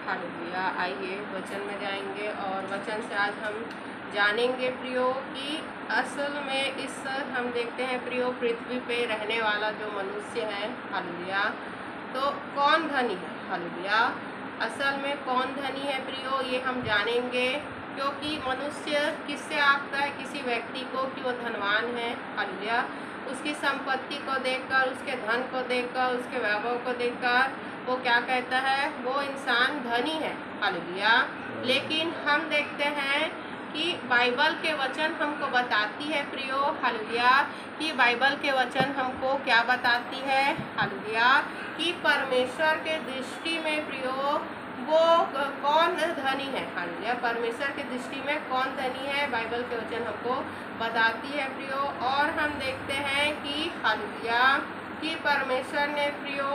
Hallelujah. आइए वचन में जाएंगे और वचन से आज हम जानेंगे प्रियो कि असल में इस हम देखते हैं प्रियो पृथ्वी पे रहने वाला जो मनुष्य है हालेलुया, तो कौन धनी है हालेलुया। असल में कौन धनी है प्रियो, ये हम जानेंगे क्योंकि मनुष्य किससे आंकता है किसी व्यक्ति को कि वो धनवान है हालेलुया। उसकी संपत्ति को देखकर, उसके धन को देखकर, उसके वैभव को देखकर वो क्या कहता है, वो इंसान धनी है हालेलुया। लेकिन हम देखते हैं कि बाइबल के वचन हमको बताती है प्रियो हालेलुया, कि बाइबल के वचन हमको क्या बताती है हालेलुया, कि परमेश्वर के दृष्टि में प्रियो वो कौन धनी है हालेलुया। परमेश्वर के दृष्टि में कौन धनी है, बाइबल के वचन हमको बताती है प्रियो। और हम देखते हैं कि हालेलुया कि परमेश्वर ने प्रियो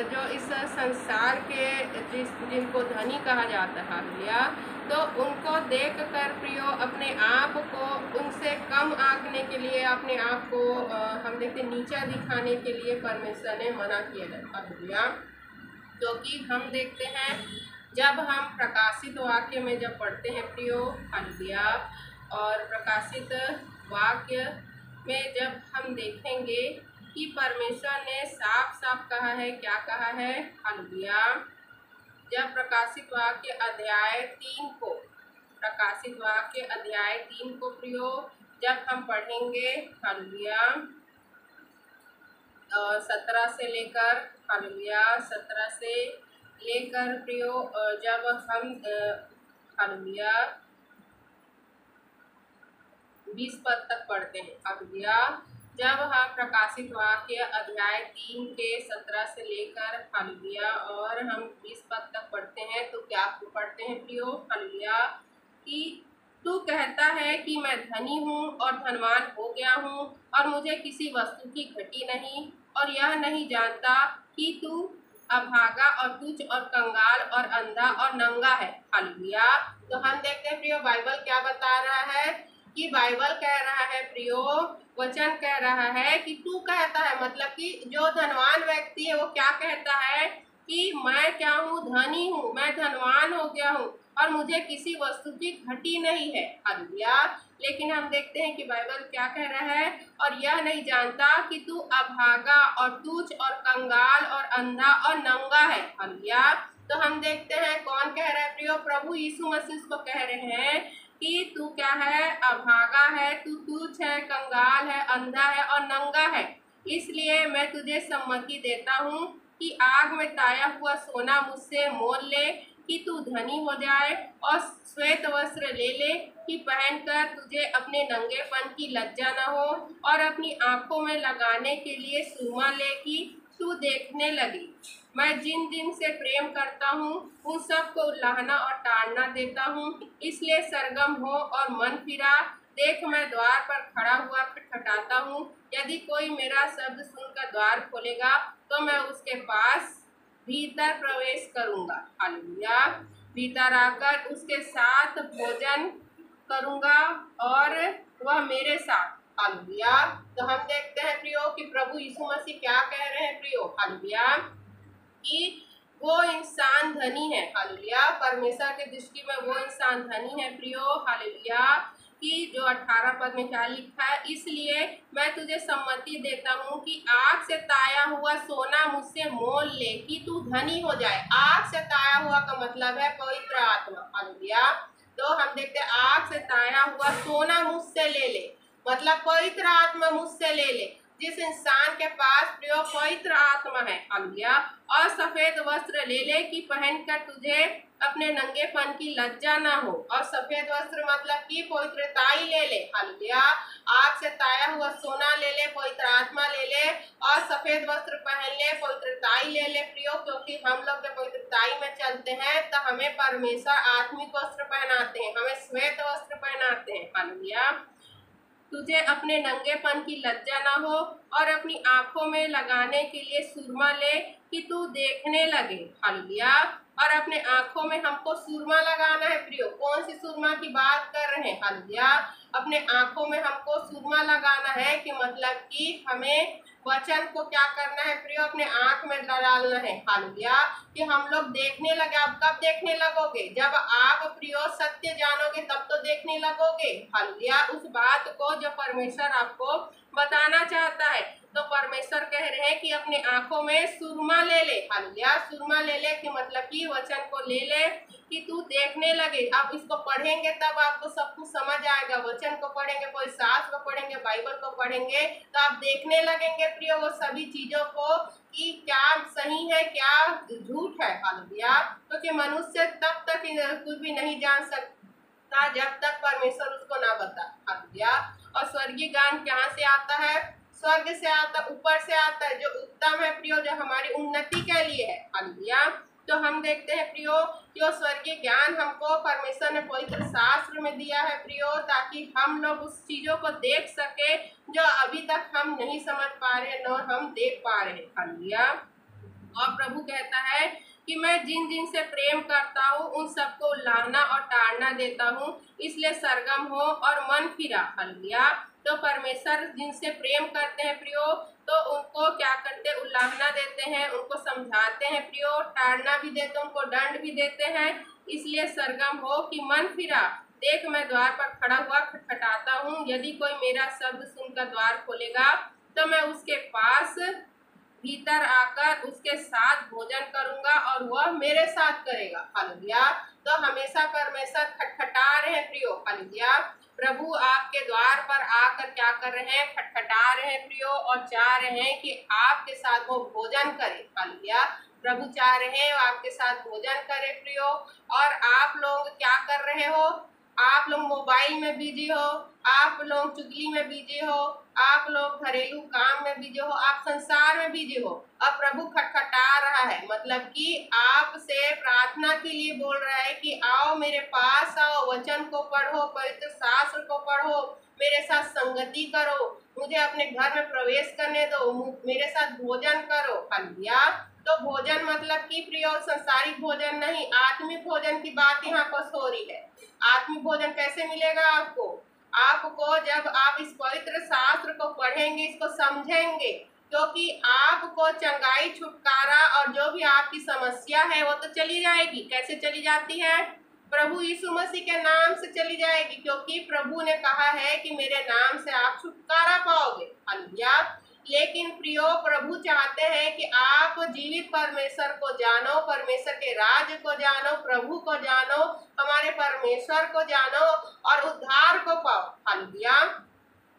जो इस संसार के जिनको धनी कहा जाता है हालेलुया, तो उनको देख कर प्रियो अपने आप को उनसे कम आंकने के लिए, अपने आप को हम देखते नीचा दिखाने के लिए परमेश्वर ने मना किया है हालेलुया। क्योंकि हम देखते हैं जब हम प्रकाशित वाक्य में जब पढ़ते हैं प्रियो हालेलुया, और प्रकाशित वाक्य में जब हम देखेंगे कि परमेश्वर ने साफ साफ कहा है, क्या कहा है हालेलुया। जब प्रकाशित वाक्य अध्याय 3 को, प्रकाशित वाक्य अध्याय 3 को प्रियो जब हम पढ़ेंगे हालेलुया, 17 से लेकर हालेलुया, 17 से लेकर प्रियो जब हम हालेलुया 20 पद तक पढ़ते हैं हालेलुया। जब हम प्रकाशित वाक्य अध्याय 3 के 17 से लेकर हालेलुया और हम 20 पद तक पढ़ते हैं तो क्या पढ़ते हैं प्रियो हालेलुया, कि तू कहता है कि मैं धनी हूँ और धनवान हो गया हूँ और मुझे किसी वस्तु की घटी नहीं, और यह नहीं जानता कि तू अभागा और तुच्छ और कंगाल और अंधा और नंगा है हालेलुया। तो हम देखते हैं प्रियो बाइबल क्या बता रहा है, कि बाइबल कह रहा है प्रियो, वचन कह रहा है कि तू कहता है, मतलब कि जो धनवान व्यक्ति है वो क्या कहता है कि मैं क्या हूँ, धनी हूँ, मैं धनवान हो गया हूँ और मुझे किसी वस्तु की घटी नहीं है हालेलुया। लेकिन हम देखते हैं कि बाइबल क्या कह रहा है, और यह नहीं जानता कि तू अभागा और तुच्छ और कंगाल और अंधा और नंगा है हालेलुया। तो हम देखते हैं कौन कह रहा है प्रियो, प्रभु यीशु मसीह को कह रहे हैं कि तू क्या है, अभागा है, तू तुच्छ है, कंगाल है, अंधा है और नंगा है। इसलिए मैं तुझे सम्मति देता हूँ कि आग में ताया हुआ सोना मुझसे मोल ले कि तू धनी हो जाए, और श्वेत वस्त्र ले ले कि पहनकर तुझे अपने नंगेपन की लज्जा न हो, और अपनी आंखों में लगाने के लिए सुरमा ले कि तू देखने लगी। मैं जिन जिन से प्रेम करता हूँ उन सब को उल्लाहना और ताड़ना देता हूँ, इसलिए सरगम हो और मन फिरा। देख मैं द्वार पर खड़ा हुआ खटखटाता हूँ, यदि कोई मेरा शब्द सुनकर द्वार खोलेगा तो मैं उसके पास भीतर प्रवेश करूँगा हालेलुया, भीतर आकर उसके साथ भोजन करूँगा और वह मेरे साथ हालेलुया। तो हम देखते हैं प्रियो कि प्रभु यीशु मसीह क्या कह रहे हैं प्रियो हालेलुया, कि वो इंसान धनी है हालेलुया। परमेश्वर के दृष्टि में वो इंसान धनी है प्रियो हालेलुया, कि जो 18 पद में क्या लिखा है, इसलिए मैं तुझे सम्मति देता हूँ कि आग से ताया हुआ सोना मुझसे मोल ले कि तू धनी हो जाए। आग से ताया हुआ का मतलब है पवित्र आत्मा हालेलुया। तो हम देखते हैं आग से ताया हुआ सोना मुझसे ले ले, मतलब पवित्र आत्मा मुझसे ले ले। जिस इंसान के पास प्रियो पवित्र आत्मा है हालेलुया, और सफेद वस्त्र ले ले कि पहनकर तुझे अपने नंगेपन की लज्जा ना हो। और सफेद वस्त्र मतलब कि पवित्रताई ले ले हालेलुया। आग से ताया हुआ सोना ले ले, पवित्र आत्मा ले ले और सफेद वस्त्र पहन ले, पवित्रताई ले ले प्रियो। क्योंकि हम लोग जब पवित्रताई में चलते हैं तो हमें परमेश्वर आत्मिक वस्त्र पहनाते हैं, हमें श्वेत वस्त्र पहनाते हैं हालेलुया। तुझे अपने नंगेपन की लज्जा ना हो, और अपनी आंखों में लगाने के लिए सुरमा ले कि तू देखने लगे हालेलुया। और अपने आंखों में हमको सुरमा लगाना है प्रियो। कौन सी सुरमा की बात कर रहे हैं हालेलुया, अपने आंखों में हमको सुरमा लगाना है, कि मतलब कि हमें वचन को क्या करना है प्रियो, अपने आंख में डालना है। हालेलुया, कि हम लोग देखने लगे। आप कब देखने लगोगे? जब आप प्रियो सत्य जानोगे तब तो देखने लगोगे। हालेलुया, उस बात को जो परमेश्वर आपको बताना चाहता है। तो परमेश्वर कह रहे हैं कि अपनी आंखों में सुरमा ले ले। हालेलुया, सुरमा ले ले कि मतलब कि वचन को ले ले कि तू देखने लगे। आप इसको पढ़ेंगे तब आपको सब कुछ समझ आएगा। वचन को पढ़ेंगे, कोई शास्त्र को पढ़ेंगे, बाइबल को पढ़ेंगे तो आप देखने लगेंगे प्रियो वो सभी चीजों को कि क्या सही है क्या झूठ है। हालेलुया, क्योंकि मनुष्य तब तक कुछ भी नहीं जान सकता जब तक परमेश्वर उसको ना बता। हालेलुया, और स्वर्गीय ज्ञान कहाँ से आता है? स्वर्ग से आता, ऊपर से आता है, जो उत्तम है प्रियो, जो हमारी उन्नति के लिए है। हालेलुया, तो हम देखते हैं प्रियो कि वो स्वर्गीय ज्ञान हमको परमेश्वर ने पवित्र शास्त्र में दिया है प्रियो, ताकि हम लोग उस चीजों को देख सके जो अभी तक हम नहीं समझ पा रहे न हम देख पा रहे। हालेलुया, और प्रभु कहता है कि मैं जिन जिन से प्रेम करता हूँ उन सबको उल्लाहना और टाड़ना देता हूँ, इसलिए सरगम हो और मन फिरा। हालेलुया, तो परमेश्वर जिनसे प्रेम करते हैं प्रियो तो उनको क्या करते हैं? उल्लाहना देते हैं, उनको समझाते हैं प्रियो, टाड़ना भी देते हैं, उनको दंड भी देते हैं। इसलिए सरगम हो कि मन फिरा। देख मैं द्वार पर खड़ा हुआ खटखटाता हूँ, यदि कोई मेरा शब्द सुनकर द्वार खोलेगा तो मैं उसके पास भीतर आकर उसके साथ भोजन करूंगा और वह मेरे साथ करेगा। हालेलुया, तो हमेशा परमेश्वर खटखटा रहे हैं प्रियो। हालेलुया, प्रभु आपके द्वार पर आकर क्या कर रहे हैं? खटखटा रहे हैं प्रियो, और चाह रहे हैं कि आपके साथ वो भोजन करे। हालेलुया, प्रभु चाह रहे हैं आपके साथ भोजन करे प्रियो। और आप लोग क्या कर रहे हो? आप लोग मोबाइल में बिजी हो, आप लोग चुगली में बिजी हो, आप लोग घरेलू काम में बिजी हो, आप संसार में बिजी हो। अब प्रभु खटखटा रहा है, मतलब कि आपसे प्रार्थना के लिए बोल रहा है कि आओ मेरे पास आओ, वचन को पढ़ो, पवित्र शास्त्र को पढ़ो, मेरे साथ संगति करो, मुझे अपने घर में प्रवेश करने दो, मेरे साथ भोजन करो। हालेलुया, तो भोजन मतलब कि प्रिय संसारिक भोजन नहीं, आत्मिक भोजन की बात यहाँ पर हो रही है। आत्मिक भोजन कैसे मिलेगा आपको? आपको जब आप इस पवित्र शास्त्र को पढ़ेंगे, इसको समझेंगे, क्योंकि आपको चंगाई, छुटकारा और जो भी आपकी समस्या है वो तो चली जाएगी। कैसे चली जाती है? प्रभु यीशु मसीह के नाम से चली जाएगी, क्योंकि प्रभु ने कहा है कि मेरे नाम से आप छुटकारा पाओगे। हालेलुया, लेकिन प्रियो प्रभु चाहते हैं कि आप जीवित परमेश्वर को जानो, परमेश्वर के राज्य को जानो, प्रभु को जानो, हमारे परमेश्वर को जानो और उद्धार को पाओ। हालेलुया,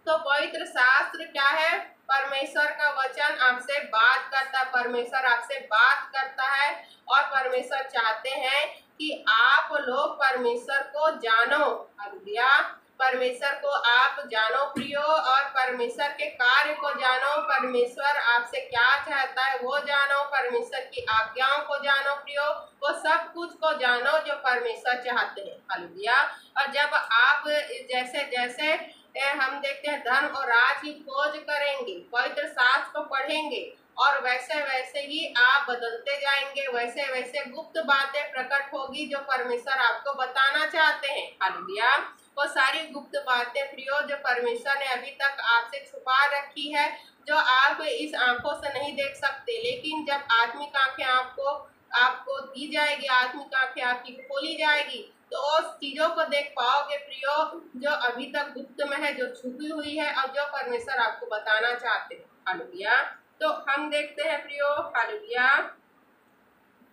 तो पवित्र शास्त्र क्या है? परमेश्वर का वचन आपसे बात करता है, परमेश्वर आपसे बात करता है, और परमेश्वर चाहते हैं कि आप लोग परमेश्वर को जानो। हालेलुया, परमेश्वर को आप जानो प्रियो, और परमेश्वर के कार्य को जानो, परमेश्वर आपसे क्या चाहता है वो जानो, परमेश्वर की आज्ञाओं को जानो प्रियो, वो सब कुछ को जानो जो परमेश्वर चाहते हैं। हालेलुया, और जब आप जैसे जैसे हम देखते हैं धर्म और राज की खोज करेंगे, पवित्र शास्त्र को पढ़ेंगे, और वैसे वैसे ही आप बदलते जाएंगे, वैसे वैसे गुप्त बातें प्रकट होगी जो परमेश्वर आपको बताना चाहते हैं। हालेलुया, वो सारी गुप्त बातें प्रियो जो परमेश्वर ने अभी तक आपसे छुपा रखी है, जो आप इस आंखों से नहीं देख सकते, लेकिन जब आत्मिक आंखें आपको दी जाएगी, आत्मिक आंखें आपकी खोली जाएगी, तो उस चीजों को देख पाओगे प्रियो जो अभी तक गुप्त में है, जो छुपी हुई है, और जो परमेश्वर आपको बताना चाहते हैं। हालेलुया, तो हम देखते हैं प्रियो हालेलुया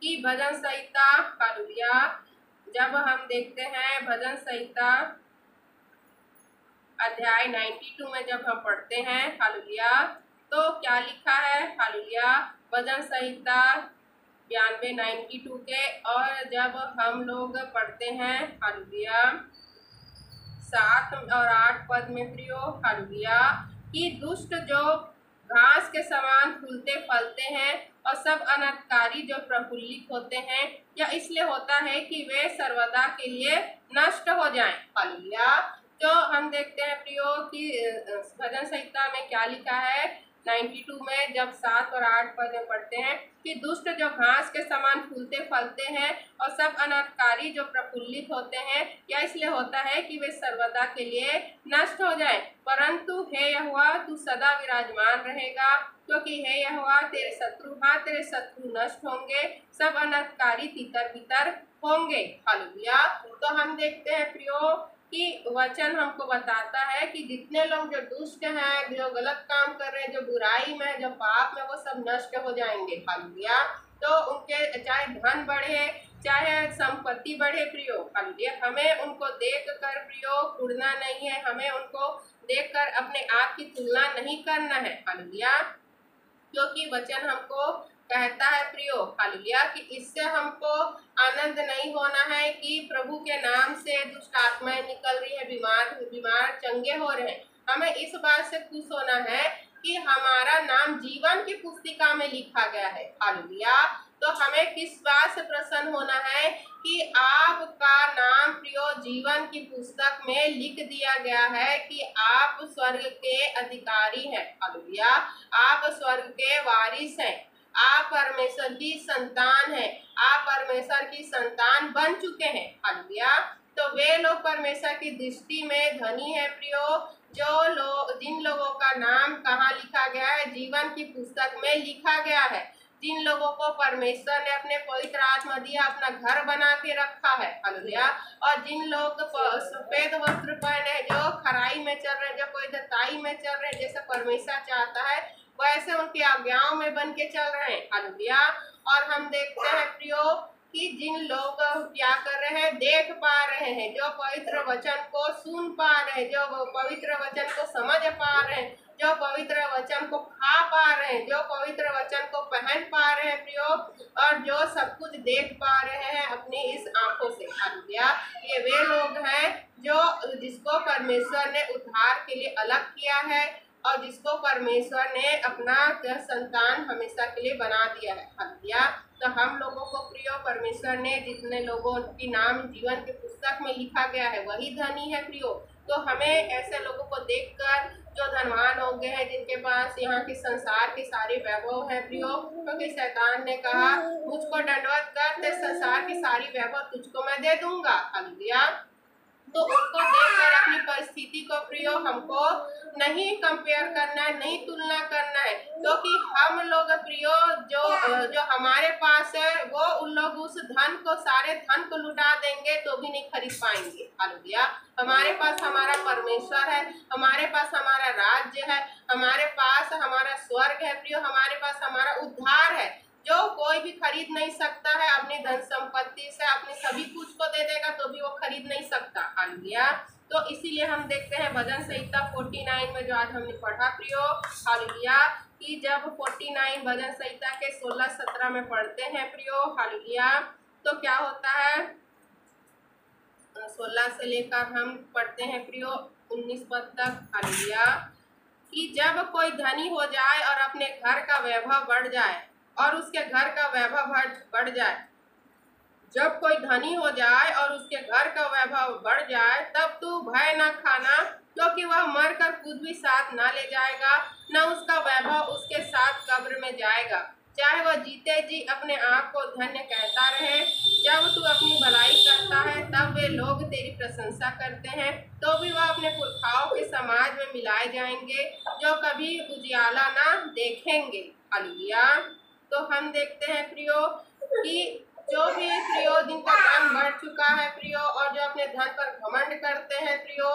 की भजन संहिता। हालेलुया, जब हम देखते हैं भजन संहिता अध्याय 92 में जब हम पढ़ते हैं हालेलुया, तो क्या लिखा है? हालेलुया, भजन संहिता 92 के, और जब हम लोग पढ़ते हैं हालेलुया 7 और 8 पद में प्रियो हालेलुया, कि दुष्ट जो घास के समान फूलते फलते हैं और सब अनर्थकारी जो प्रफुल्लित होते हैं, यह इसलिए होता है कि वे सर्वदा के लिए नष्ट हो जाएं। हालेलुया, तो हम देखते हैं प्रियो कि भजन संहिता में क्या लिखा है 92 में, जब 7 और 8 पद में पढ़ते हैं कि दुष्ट जो घास के समान फूलते फलते हैं और सब अनर्थकारी जो प्रफुल्लित होते हैं, यह इसलिए होता है कि वे सर्वदा के लिए नष्ट हो जाएं। परंतु हे यहोवा, तू सदा विराजमान रहेगा, क्योंकि हे यहोवा तेरे शत्रु, हाँ तेरे शत्रु नष्ट होंगे, सब अनर्थकारी तितर बितर होंगे। हालेलुया। तो हम देखते हैं प्रियो कि वचन हमको बताता है कि जितने लोग जो दुष्ट हैं, जो गलत काम कर रहे हैं, जो बुराई में, जो पाप में, वो सब नष्ट हो जाएंगे। हालेलुया। तो उनके चाहे धन बढ़े, चाहे संपत्ति बढ़े प्रियो, हालेलुया, हमें उनको देख कर प्रियो उड़ना नहीं है, हमें उनको देखकर अपने आप की तुलना नहीं करना है। हालेलुया। क्योंकि वचन हमको कहता है प्रियो, हालेलुया, कि इससे हमको आनंद नहीं होना है कि प्रभु के नाम से दुष्ट आत्माएं निकल रही है, बीमार चंगे हो रहे हैं। हमें इस बात से खुश होना है कि हमारा नाम जीवन की पुस्तिका में लिखा गया है। हालेलुया। तो हमें किस बात से प्रसन्न होना है कि आपका नाम प्रियो जीवन की पुस्तक में लिख दिया गया है कि आप स्वर्ग के अधिकारी हैं। हालेलुया। आप स्वर्ग के वारिस हैं, आप परमेश्वर की संतान हैं, आप परमेश्वर की संतान बन चुके हैं। हालेलुया। तो वे लोग परमेश्वर की दृष्टि में धनी है प्रियो, जिन लोगों का नाम कहाँ लिखा गया है, जीवन की पुस्तक में लिखा गया है। जिन लोगों को परमेश्वर ने अपने पवित्र आत्मा दिया, अपना घर बना के रखा है। हालेलुया। और जिन लोग सफेद वस्त्र पहने, जो खराई में चल रहे, जो कोई दताई में चल रहे, जैसे परमेश्वर चाहता है वैसे उनकी आज्ञाओं में बन के चल रहे हैं। हालेलुया। और हम देखते हैं प्रियो कि जिन लोग क्या कर रहे हैं, देख पा रहे हैं, जो पवित्र वचन को सुन पा रहे हैं, जो पवित्र वचन को समझ पा रहे हैं, जो पवित्र वचन को खा पा रहे हैं, जो पवित्र वचन को पहन पा रहे हैं प्रियो, और जो सब कुछ देख पा रहे हैं अपनी इस आंखों से। हालेलुया। ये वे लोग हैं जो जिसको परमेश्वर ने उद्धार के लिए अलग किया है और जिसको परमेश्वर ने अपना संतान हमेशा के लिए बना दिया है। हालेलुया। तो हम लोगों को प्रियो परमेश्वर ने जितने लोगों की नाम जीवन की पुस्तक में लिखा गया है वही धनी है प्रियो। तो हमें ऐसे लोगों को देखकर जो धनवान हो गए हैं, जिनके पास यहाँ के संसार के सारे वैभव है प्रियो, क्योंकि शैतान ने कहा मुझको दंडवत कर, ते संसार की सारी वैभव तुझको मैं दे दूंगा। हालेलुया। तो उनको देखकर अपनी परिस्थिति को प्रियो हमको नहीं कंपेयर करना है, नहीं तुलना करना है, क्योंकि हम लोग प्रियो जो हमारे पास है वो उन लोग उस धन को, सारे धन को लुटा देंगे तो भी नहीं खरीद पाएंगे। हालेलुया। हमारे पास हमारा परमेश्वर है, हमारे पास हमारा राज्य है, हमारे पास हमारा स्वर्ग है प्रियो, हमारे पास हमारा उद्धार है, जो कोई भी खरीद नहीं सकता है। अपनी धन संपत्ति से अपने सभी कुछ को दे देगा तो भी वो खरीद नहीं सकता। हालेलुया। तो इसीलिए हम देखते हैं भजन संहिता 49 में जो आज हमने पढ़ा प्रियो, हालेलुया, कि जब 49 भजन संहिता के 16-17 में पढ़ते हैं प्रियो, हालेलुया, तो क्या होता है, 16 से लेकर हम पढ़ते हैं प्रियो 19 पद तक। हालेलुया। कि जब कोई धनी हो जाए और अपने घर का वैभव बढ़ जाए, और उसके घर का वैभव बढ़ जाए, जब कोई धनी हो जाए और उसके घर का वैभव बढ़ जाए, तब तू भय न खाना, क्योंकि वह मरकर कुछ भी साथ न ले जाएगा, न उसका वैभव उसके साथ कब्र में जाएगा। चाहे वह जीते जी अपने आप को धन्य कहता रहे, जब तू अपनी भलाई करता है तब वे लोग तेरी प्रशंसा करते हैं, तो भी वह अपने पुरखाओं के समाज में मिलाए जाएंगे, जो कभी उजियाला ना देखेंगे। हालेलुया। तो हम देखते हैं प्रियो कि जो भी प्रियो जिनका धन बढ़ चुका है प्रियो, और जो अपने धन पर घमंड करते हैं प्रियो,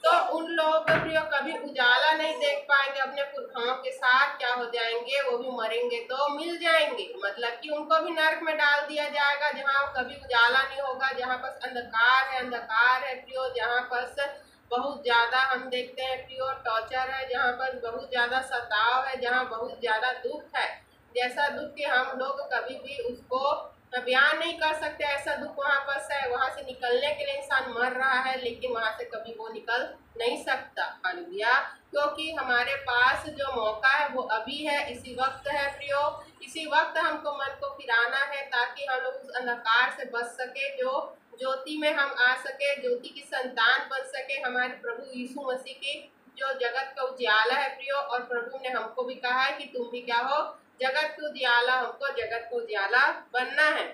तो उन लोगों को प्रियो कभी उजाला नहीं देख पाएंगे। अपने पुरखाओं के साथ क्या हो जाएंगे, वो भी मरेंगे तो मिल जाएंगे, मतलब कि उनको भी नरक में डाल दिया जाएगा, जहाँ कभी उजाला नहीं होगा, जहाँ पर अंधकार है प्रियो, जहाँ पर बहुत ज्यादा हम देखते हैं प्रियो टॉर्चर है, जहाँ पर बहुत ज्यादा सताव है, जहाँ बहुत ज्यादा दुख है, जैसा दुख कि हम लोग कभी भी उसको बयान नहीं कर सकते, ऐसा दुख वहाँ पर है। वहाँ से निकलने के लिए इंसान मर रहा है, लेकिन वहाँ से कभी वो निकल नहीं सकता। हालेलुया। क्योंकि हमारे पास जो मौका है वो अभी है, इसी वक्त है प्रियो, इसी वक्त हमको मन को फिराना है, ताकि हम लोग उस अंधकार से बच सके, जो ज्योति में हम आ सके, ज्योति की संतान बन सके, हमारे प्रभु यीशु मसीह की जो जगत का उजियाला है प्रियो। और प्रभु ने हमको भी कहा है कि तुम भी क्या हो, जगत को उजियाला, हमको जगत को उजियाला बनना है।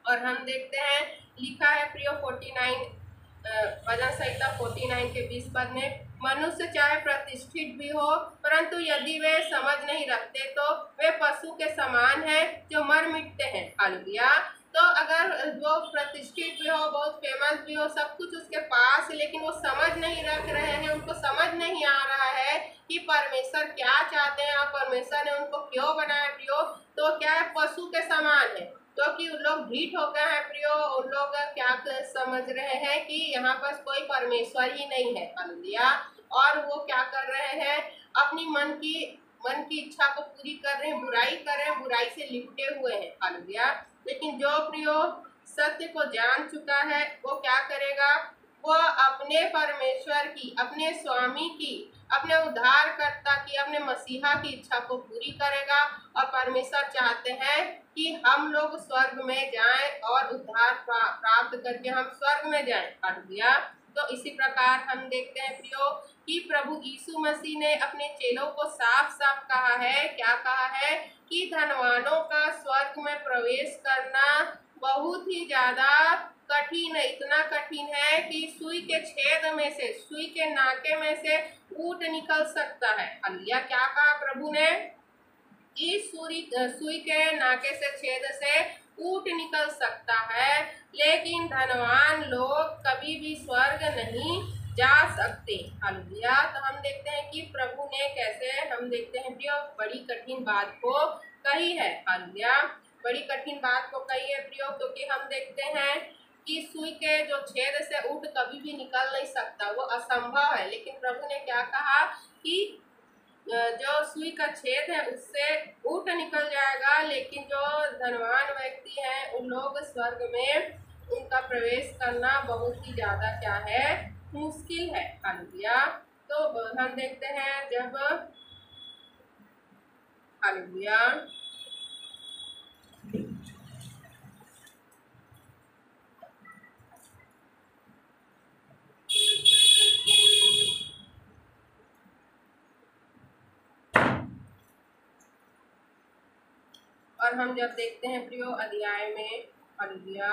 और हम देखते हैं लिखा है प्रियो 49 भजन संहिता 49 के 20 पद में, मनुष्य चाहे प्रतिष्ठित भी हो, परंतु यदि वे समझ नहीं रखते तो वे पशु के समान हैं जो मर मिटते हैं। हालेलुया। तो अगर वो प्रतिष्ठित भी हो, बहुत फेमस भी हो, सब कुछ उसके पास, लेकिन वो समझ नहीं रख रहे हैं, उनको समझ नहीं आ रहा है कि परमेश्वर क्या चाहते हैं और परमेश्वर ने उनको क्यों बनाया प्रियो, तो क्या है, पशु के समान है। क्योंकि उन लोग ढीठ हो गए हैं प्रियो, उन लोग क्या समझ रहे हैं कि यहाँ पर कोई परमेश्वर ही नहीं है। हालेलुया। और वो क्या कर रहे हैं, अपनी मन की इच्छा को पूरी कर रहे हैं, बुराई कर रहे हैं, बुराई से लिपटे हुए हैं। हालेलुया। लेकिन जो प्रियो सत्य को जान चुका है वो क्या करेगा, वो अपने परमेश्वर की, अपने स्वामी की, अपने उद्धारकर्ता की, अपने मसीहा की इच्छा को पूरी करेगा। और परमेश्वर चाहते हैं कि हम लोग स्वर्ग में जाएं और उद्धार प्राप्त करके हम स्वर्ग में जाएं। हालेलुया। तो इसी प्रकार हम देखते हैं प्रियो कि प्रभु यीशु मसीह ने अपने चेलों को साफ साफ कहा है, क्या कहा है, कि धनवानों का स्वर्ग में प्रवेश करना बहुत ही ज्यादा कठिन है। इतना कठिन है कि सुई के छेद में से, सुई के नाके में से ऊँट निकल सकता है। हालेलुया। क्या कहा प्रभु ने, कि सुई के नाके से, छेद से ऊँट निकल सकता है, लेकिन धनवान लोग कभी भी स्वर्ग नहीं जा सकते। हालेलुया। तो हम देखते हैं कि प्रभु ने कैसे, हम देखते हैं प्रियो, बड़ी कठिन बात को कही है। हालेलुया। बड़ी कठिन बात को कही है प्रियो, क्योंकि हम देखते हैं कि सुई के जो छेद से ऊँट कभी भी निकल नहीं सकता, वो असंभव है। लेकिन प्रभु ने क्या कहा कि जो सुई का छेद है उससे ऊँट निकल जाएगा, लेकिन जो धनवान व्यक्ति हैं उन लोग स्वर्ग में, उनका प्रवेश करना बहुत ही ज्यादा क्या है, मुश्किल है। हालेलुया। तो हम देखते हैं जब, हालेलुया, और हम जब देखते हैं प्रियो अध्याय में, हालेलुया,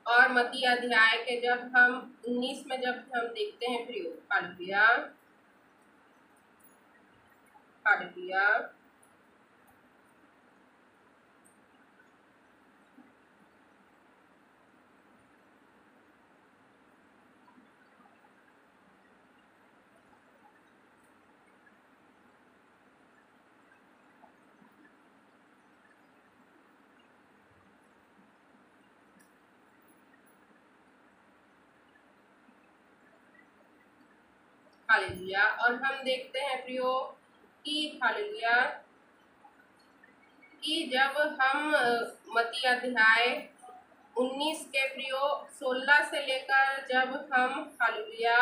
और मत्ती अध्याय के जब हम 19 में जब हम देखते हैं प्रियो, हालेलुया, हालेलुया, हालेलुया। और हम देखते हैं प्रियो कि, हालेलुया, कि जब हम मत्ती अध्याय 19 के प्रियो 16 से लेकर जब हम, हालेलुया,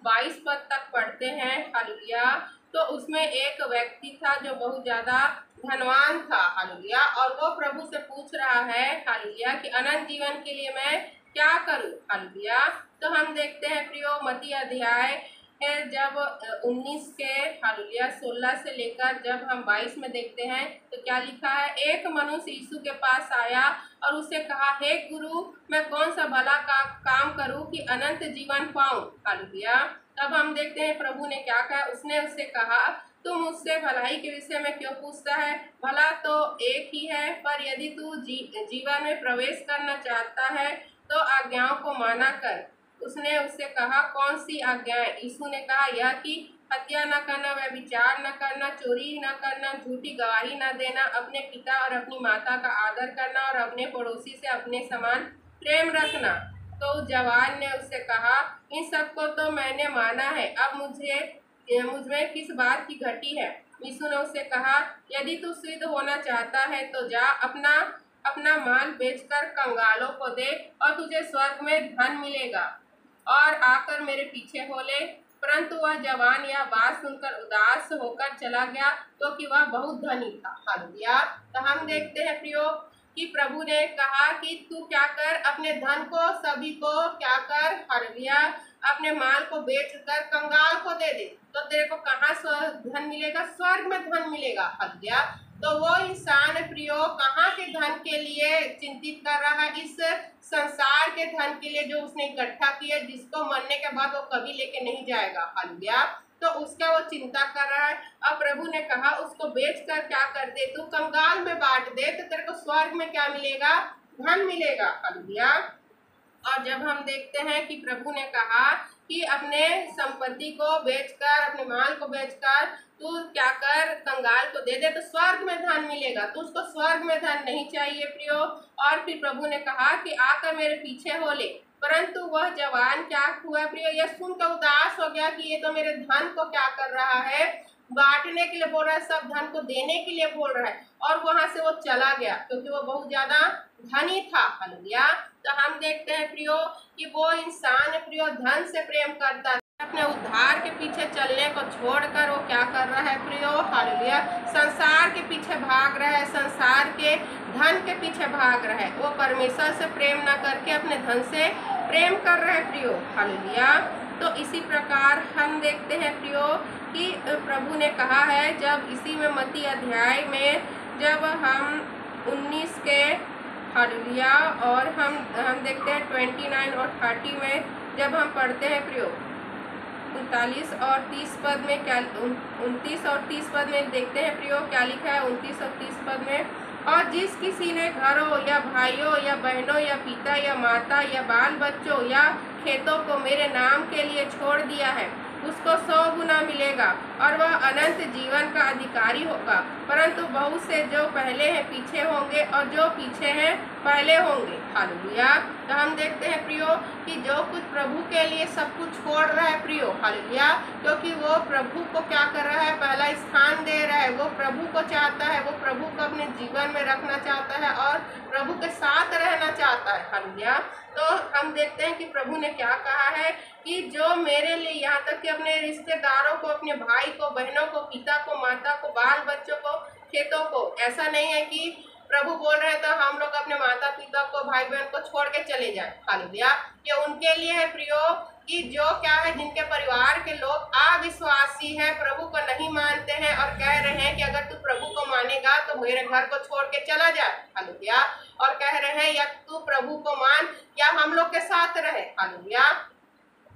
22 पद तक पढ़ते हैं, हालेलुया, तो उसमें एक व्यक्ति था जो बहुत ज्यादा धनवान था। हालेलुया। और वो प्रभु से पूछ रहा है, हालेलुया, कि अनंत जीवन के लिए मैं क्या करूं। हालेलुया। तो हम देखते हैं प्रियो मत्ती अध्याय जब 19 के, हालेलुया, 16 से लेकर जब हम 22 में देखते हैं तो क्या लिखा है, एक मनुष्य यीशु के पास आया और उससे कहा, हे गुरु, मैं कौन सा भला काम करूं कि अनंत जीवन पाऊं। हालेलुया। तब हम देखते हैं प्रभु ने क्या कहा, उसने उससे कहा, तू मुझसे भलाई के विषय में क्यों पूछता है, भला तो एक ही है, पर यदि तू जीवन में प्रवेश करना चाहता है तो आज्ञाओं को माना कर। उसने उससे कहा, कौन सी आज्ञाएं। यीशु ने कहा, यह कि हत्या न करना, व्यभिचार न करना, चोरी न करना, झूठी गवाही न देना, अपने पिता और अपनी माता का आदर करना और अपने पड़ोसी से अपने समान प्रेम रखना। तो जवान ने उससे कहा, इन सबको तो मैंने माना है, अब मुझमें किस बात की घटी है। यीशु ने उससे कहा, यदि तू सिद्ध होना चाहता है तो जा, अपना माल बेचकर कंगालों को दे और तुझे स्वर्ग में धन मिलेगा, और आकर मेरे पीछे हो ले। परंतु वह जवान यह बात सुनकर उदास होकर चला गया, क्योंकि वह बहुत धनी था। हालेलुया। तो हम देखते हैं प्रियो कि प्रभु ने कहा कि तू क्या कर, अपने धन को, सभी को क्या कर, हालेलुया, अपने माल को बेचकर कंगाल को दे दे, तो तेरे को कहाँ धन मिलेगा? स्वर्ग में धन मिलेगा। हालेलुया। तो वो इंसान प्रियो कहाँ के धन के लिए चिंतित कर रहा है? इस संसार के धन के लिए जो उसने इकट्ठा किया, जिसको मरने के बाद वो कभी लेके नहीं जाएगा। हालेलुया। तो उसका वो चिंता कर रहा है। अब प्रभु ने कहा उसको बेच कर क्या कर दे, तू कंगाल में बांट दे, तो तेरे को स्वर्ग में क्या मिलेगा? धन मिलेगा। हालेलुया। और जब हम देखते हैं कि प्रभु ने कहा कि अपने संपत्ति को बेचकर, अपने माल को बेचकर तू क्या कर, कंगाल को दे दे, तो स्वर्ग में धन मिलेगा। तो उसको स्वर्ग में धन नहीं चाहिए प्रियो। और फिर प्रभु ने कहा कि आकर मेरे पीछे हो ले। परंतु वह जवान क्या हुआ प्रियो, यह सुनकर उदास हो गया कि ये तो मेरे धन को क्या कर रहा है, बांटने के लिए बोल रहा है, सब धन को देने के लिए बोल रहा है। और वहां से वो चला गया क्योंकि वो बहुत ज्यादा धनी था। हालेलुया। तो हम देखते हैं प्रियो कि वो इंसान प्रियो धन से प्रेम करता है, अपने उद्धार के पीछे चलने को छोड़कर वो क्या कर रहा है प्रियो? हालेलुया। संसार के पीछे भाग रहा है, संसार के धन के पीछे भाग रहा है। वो परमेश्वर से प्रेम ना करके अपने धन से प्रेम कर रहा है प्रियो। हालेलुया। तो इसी प्रकार हम देखते हैं प्रियो कि प्रभु ने कहा है, जब इसी में मत्ती अध्याय में जब हम 19 के हालेलुया और हम देखते हैं 29 और 30 में जब हम पढ़ते हैं प्रियो 39 और 30 पद में क्या, 29 और 30 पद में देखते हैं प्रियो क्या लिखा है 29 और 30 पद में। और जिस किसी ने घरों या भाइयों या बहनों या पिता या माता या बाल बच्चों या खेतों को मेरे नाम के लिए छोड़ दिया है, उसको 100 गुना मिलेगा और वह अनंत जीवन का अधिकारी होगा। परंतु बहुत से जो पहले हैं पीछे होंगे और जो पीछे हैं पहले होंगे। हालेलुया। तो हम देखते हैं प्रियो कि जो कुछ प्रभु के लिए सब कुछ छोड़ रहा है प्रियो। हालेलुया। क्योंकि वो प्रभु को क्या कर रहा है? पहला स्थान दे रहा है। वो प्रभु को चाहता है, वो प्रभु को अपने जीवन में रखना चाहता है और प्रभु के साथ रहना चाहता है। हालेलुया। तो हम देखते हैं कि प्रभु ने क्या कहा है कि जो मेरे लिए, यहाँ तक कि अपने रिश्तेदारों को, अपने भाई को, बहनों को, पिता को, माता को, बाल बच्चों को, खेतों को, ऐसा नहीं है कि प्रभु बोल रहे हैं तो हम लोग अपने माता पिता को, भाई बहन को छोड़ के चले जाए। हालेलुया। ये उनके लिए है प्रियो कि जो क्या है, जिनके परिवार के लोग अविश्वासी हैं, प्रभु को नहीं मानते हैं और कह रहे हैं कि अगर तू प्रभु को मानेगा तो मेरे घर को छोड़ के चला जाए। हालेलुया। और कह रहे हैं या तू प्रभु को मान या हम लोग के साथ रहे। हालेलुया।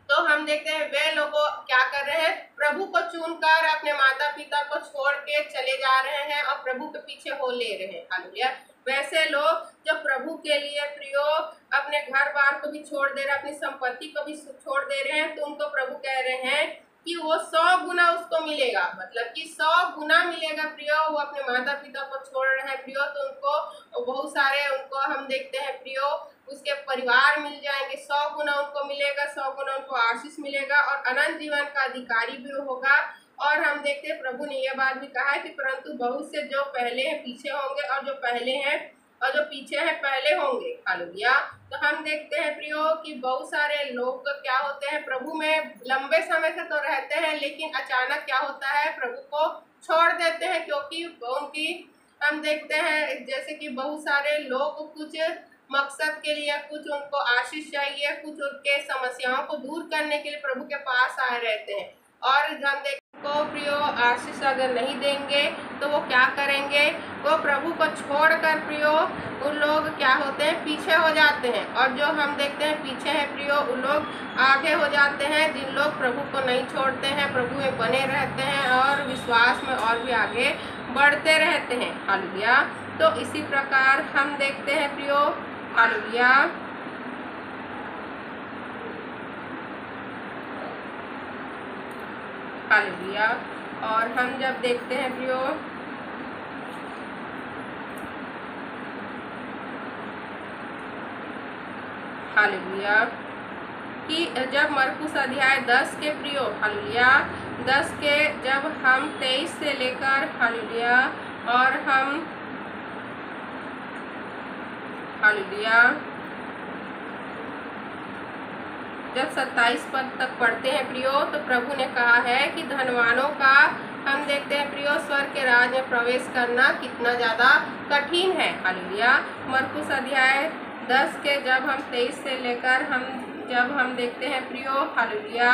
तो हम देखते हैं वे लोग क्या कर रहे हैं? प्रभु को चुनकर अपने माता पिता को छोड़ के चले जा रहे हैं और प्रभु के पीछे हो ले रहे हैं। हालेलुया। वैसे लोग जो प्रभु के लिए प्रियो अपने घर बार को भी छोड़ दे रहे हैं, अपनी संपत्ति को भी छोड़ दे रहे हैं, तो उनको प्रभु कह रहे हैं कि वो 100 गुना उसको मिलेगा। मतलब कि 100 गुना मिलेगा प्रियो। वो अपने माता पिता को छोड़ रहे हैं प्रियो, तो उनको बहुत सारे, उनको हम देखते हैं प्रियो उसके परिवार मिल जाएंगे। 100 गुना उनको मिलेगा, 100 गुना उनको आशीष मिलेगा और अनंत जीवन का अधिकारी भी होगा। और हम देखते हैं प्रभु ने यह बात भी कहा है कि परंतु बहुत से जो पहले हैं पीछे होंगे और जो पहले हैं और जो पीछे हैं पहले होंगे। हालेलुया। तो हम देखते हैं प्रियो कि बहुत सारे लोग क्या होते हैं, प्रभु में लंबे समय से तो रहते हैं लेकिन अचानक क्या होता है, प्रभु को छोड़ देते हैं। क्योंकि उनकी हम देखते हैं जैसे कि बहुत सारे लोग कुछ मकसद के लिए, कुछ उनको आशीष चाहिए, कुछ उनके समस्याओं को दूर करने के लिए प्रभु के पास आए रहते हैं। और हम देखते को प्रियो आशीष अगर नहीं देंगे तो वो क्या करेंगे? वो प्रभु को छोड़कर प्रियो उन लोग क्या होते हैं? पीछे हो जाते हैं। और जो हम देखते हैं पीछे है प्रियो, उन लोग आगे हो जाते हैं जिन लोग प्रभु को नहीं छोड़ते हैं, प्रभु में बने रहते हैं और विश्वास में और भी आगे बढ़ते रहते हैं। हालेलुया। तो इसी प्रकार हम देखते हैं प्रियो, हालेलुया, हालेलुया। और हम जब देखते हैं प्रियो हालेलुया कि जब मरकुस अध्याय 10 के प्रियो, हालेलुया, 10 के जब हम 23 से लेकर हालेलुया और हम हालेलुया जब 27 पद तक पढ़ते हैं प्रियो, तो प्रभु ने कहा है कि धनवानों का हम देखते हैं प्रियो स्वर्ग के राज में प्रवेश करना कितना ज़्यादा कठिन है। हालेलुया। मरकुस अध्याय 10 के जब हम 23 से लेकर जब हम देखते हैं प्रियो, हालेलुया,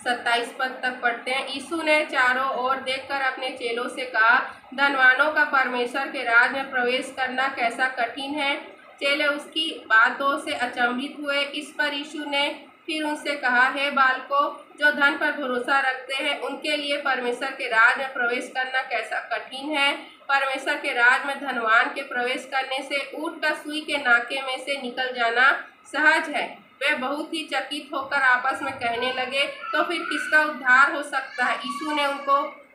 27 पद तक पढ़ते हैं। यीशु ने चारों ओर देखकर अपने चेलों से कहा, धनवानों का परमेश्वर के राज में प्रवेश करना कैसा कठिन है। चेले उसकी बातों से अचंभित हुए। इस पर यीशु ने फिर उनसे कहा, हे बालकों, जो धन पर भरोसा रखते हैं उनके लिए परमेश्वर के राज में प्रवेश करना कैसा कठिन है। परमेश्वर के राज में धनवान के प्रवेश करने से ऊँट का सुई के नाके में से निकल जाना सहज है। वे बहुत ही चकित होकर आपस में कहने लगे, तो फिर किसका उद्धार हो सकता है। यीशु ने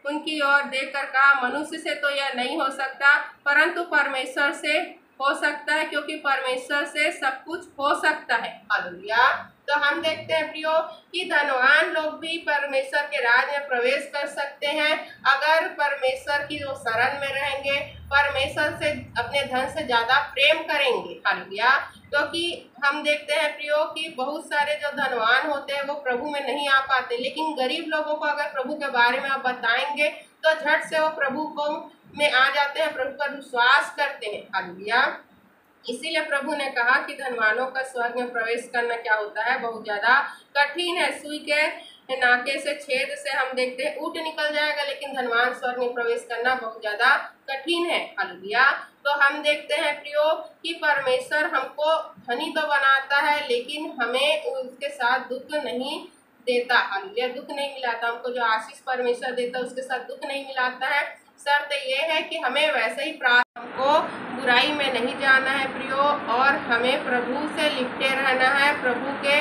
उनकी ओर देखकर कहा, मनुष्य से तो यह नहीं हो सकता, परंतु परमेश्वर से हो सकता है, क्योंकि परमेश्वर से सब कुछ हो सकता है। हालेलुया। तो हम देखते हैं प्रियो कि धनवान लोग भी परमेश्वर के राज में प्रवेश कर सकते हैं अगर परमेश्वर की जो शरण में रहेंगे, परमेश्वर से अपने धन से ज्यादा प्रेम करेंगे। हालेलुया। क्योंकि हम देखते हैं प्रियो कि बहुत सारे जो धनवान होते हैं वो प्रभु में नहीं आ पाते, लेकिन गरीब लोगों को अगर प्रभु के बारे में आप बताएंगे तो झट से वो प्रभु को में आ जाते हैं, प्रभु पर विश्वास करते हैं। हालेलुया। इसीलिए प्रभु ने कहा कि धनवानों का स्वर्ग में प्रवेश करना क्या होता है, बहुत ज्यादा कठिन है। सुई के नाके से छेद से हम देखते हैं ऊँट निकल जाएगा, लेकिन धनवान स्वर्ग में प्रवेश करना बहुत ज्यादा कठिन है। हालेलुया। तो हम देखते हैं प्रियो कि परमेश्वर हमको धनी तो बनाता है, लेकिन हमें उसके साथ दुख नहीं देता। हालेलुया। दुख नहीं मिलाता हमको, जो आशीष परमेश्वर देता है उसके साथ दुख नहीं मिलाता है। शर्त ये है कि हमें वैसे ही प्रार्थना, हमको बुराई में नहीं जाना है प्रियो, और हमें प्रभु से लिपटे रहना है, प्रभु के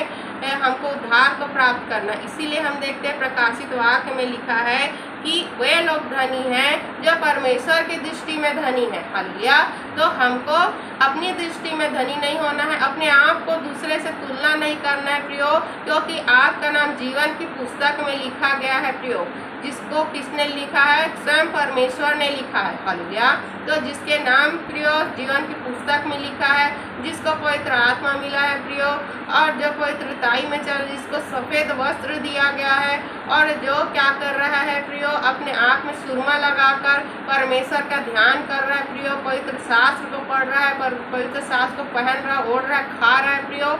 हमको उद्धार को प्राप्त करना। इसीलिए हम देखते हैं प्रकाशित वाक्य में लिखा है कि वे लोग धनी हैं जो परमेश्वर की दृष्टि में धनी है। हालेलुया। तो हमको अपनी दृष्टि में धनी नहीं होना है, अपने आप को दूसरे से तुलना नहीं करना है प्रियो, क्योंकि आपका नाम जीवन की पुस्तक में लिखा गया है प्रियो। जिसको किसने लिखा है? स्वयं परमेश्वर ने लिखा है। हालेलुया। तो जिसके नाम प्रियो जीवन की पुस्तक में लिखा है, जिसको पवित्र आत्मा मिला है प्रियो, और जो पवित्रताई में चल, जिसको सफेद वस्त्र दिया गया है, और जो क्या कर रहा है प्रियो, अपने आप में सुरमा लगाकर परमेश्वर का ध्यान कर रहा है प्रियो, पवित्र शास्त्र को पढ़ रहा है, पवित्र शास्त्र को पहन रहा है, ओढ़ रहा है, खा रहा है प्रियो,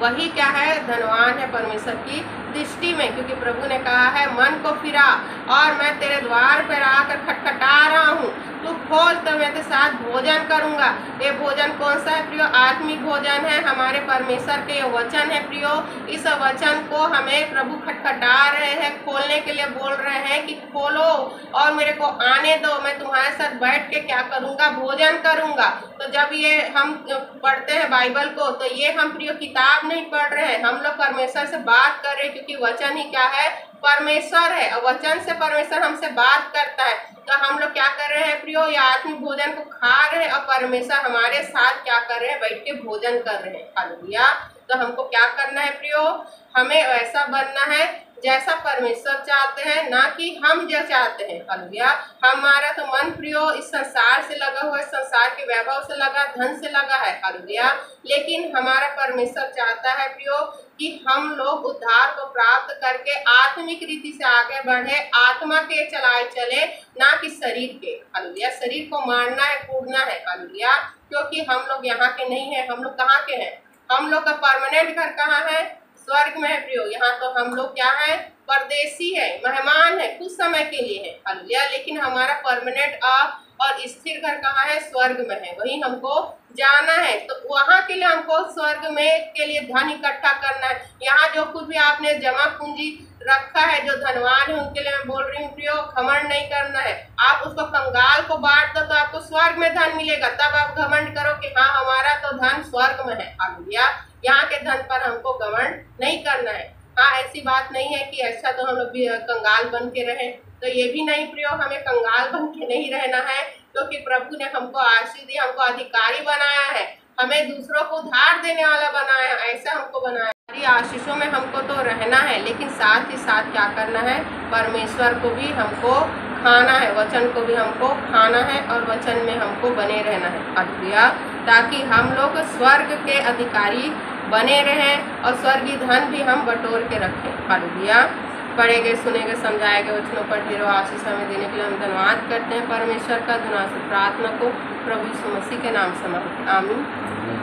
वही क्या है? धनवान है परमेश्वर की दृष्टि में। क्योंकि प्रभु ने कहा है, मन को फिरा और मैं तेरे द्वार पर आकर खटखटा रहा हूँ, तू खोल तो मैं तेरे साथ भोजन करूंगा। ये भोजन कौन सा है प्रियो? आत्मिक भोजन है, हमारे परमेश्वर के ये वचन है प्रियो। इस वचन को हमें प्रभु खटखटा रहे हैं, खोलने के लिए बोल रहे हैं कि खोलो और मेरे को आने दो, मैं तुम्हारे साथ बैठ के क्या करूंगा? भोजन करूंगा। तो जब ये हम पढ़ते हैं बाइबल को, तो ये हम प्रियो किताब नहीं पढ़ रहे हैं, हम लोग परमेश्वर से बात कर रहे हैं, क्योंकि वचन ही क्या है? परमेश्वर है, और वचन से परमेश्वर हमसे बात करता है। तो हम लोग क्या कर रहे हैं प्रियो? या आत्मिक भोजन को खा रहे हैं, और परमेश्वर हमारे साथ क्या कर रहे हैं? बैठ के भोजन कर रहे हैं। हालेलुया। तो हमको क्या करना है प्रियो? हमें वैसा बनना है जैसा परमेश्वर चाहते हैं, ना कि हम जो चाहते हैं। हालेलुया। हमारा तो मन प्रियो इस संसार से लगा हुआ है, संसार के वैभव से लगा, धन से लगा है। हालेलुया। लेकिन हमारा परमेश्वर चाहता है प्रियो कि हम लोग उद्धार को प्राप्त करके आत्मिक रीति से आगे बढ़े, आत्मा के चलाए चले, ना कि शरीर के। हालेलुया। शरीर को मारना है, कूदना है। हालेलुया। क्योंकि हम लोग यहाँ के नहीं है, हम लोग कहाँ के हैं? हम लोग का परमानेंट घर कहाँ है? स्वर्ग में है प्रियो। यहाँ तो हम लोग क्या है? परदेसी है, मेहमान है, कुछ समय के लिए है। हालेलुया। लेकिन हमारा परमानेंट और स्थिर घर कहाँ है? स्वर्ग में है, वही हमको जाना है। तो वहाँ के लिए हमको स्वर्ग में के लिए धन इकट्ठा करना है। यहाँ जो कुछ भी आपने जमा पूंजी रखा है, जो धनवान है उनके लिए मैं बोल रही हूँ प्रियो, घमंड नहीं करना है। आप उसको कंगाल को बांट दो तो आपको स्वर्ग में धन मिलेगा, तब आप घमंड करो कि हाँ हमारा तो धन स्वर्ग में है। हालेलुया। यहाँ के धन पर हमको घमंड नहीं करना है। हाँ, ऐसी बात नहीं है कि अच्छा तो हम लोग भी कंगाल बन के रहे, तो ये भी नहीं प्रियो, हमें कंगाल बन के नहीं रहना है, क्योंकि प्रभु ने हमको आशीष दी, हमको अधिकारी बनाया है, हमें दूसरों को उधार देने वाला बनाया, ऐसा हमको बनाया। आशीषों में हमको तो रहना है, लेकिन साथ ही साथ क्या करना है? परमेश्वर को भी हमको खाना है, वचन को भी हमको खाना है, और वचन में हमको बने रहना है। हालेलुया। ताकि हम लोग स्वर्ग के अधिकारी बने रहें और स्वर्गीय धन भी हम बटोर के रखें। हालेलुया। पढ़े गए, सुने गए, समझाए गए वचनों पर ढेरों आशीष हमें देने के लिए हम धन्यवाद करते हैं परमेश्वर का। धन्यवाद से प्रार्थना को प्रभु यीशु मसीह के नाम से मांगते हैं। आमीन।